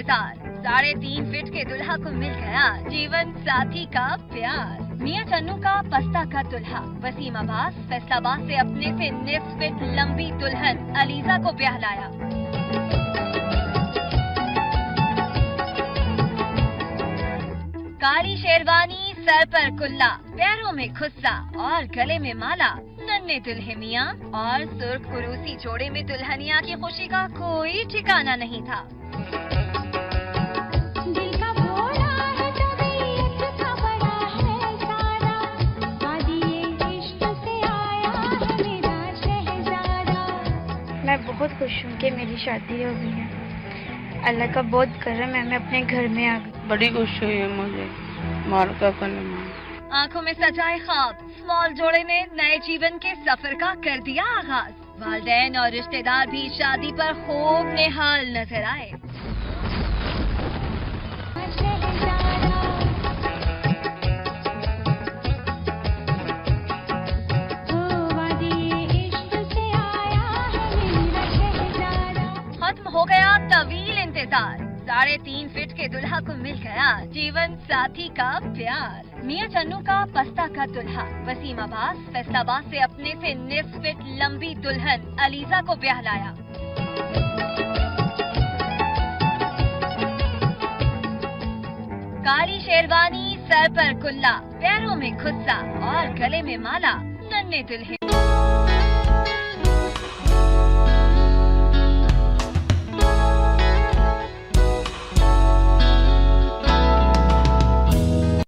इंतजार, 3.5 फीट के दुल्हा को मिल गया जीवन साथी का प्यार। मियां चन्नू का पस्ता का दुल्हा वसीम अब्बास फैसलाबाद से अपने से निस फीट लंबी दुल्हन अलीजा को ब्याह लाया। काली शेरवानी, सर पर कुल्ला, पैरों में खुस्सा और गले में माला, नन्हे दुल्हे मियां और सुर्ख कुरूसी जोड़े में दुल्हनिया की खुशी का कोई ठिकाना नहीं था। दिल का भोला है तबीयत का बड़ा है सारा, वादिये इश्क से आया है मेरा शहजादा। मैं बहुत खुश हूँ कि मेरी शादी हो गई है। अल्लाह का बहुत करम है, मैं अपने घर में आ गई। बड़ी खुशी हुई है मुझे, माल का कलम। आंखों में सजाए ख्वाब, स्मॉल जोड़े ने नए जीवन के सफर का कर दिया आगाज। वालिदैन और रिश्तेदार भी शादी पर खूब निहाल नजर आए। खत्म हो गया तवील इंतजार, 3.5 फीट के दुल्हा को मिल गया जीवन साथी का प्यार। मियां चन्नू का पस्ता का दुल्हा वसीम अब्बास फैसलाबाद से अपने से निस फीट लंबी दुल्हन अलीजा को ब्याह लाया। काली शेरवानी, सर पर कुल्ला, पैरों में खुस्सा और गले में माला, नन्हे दुल्हे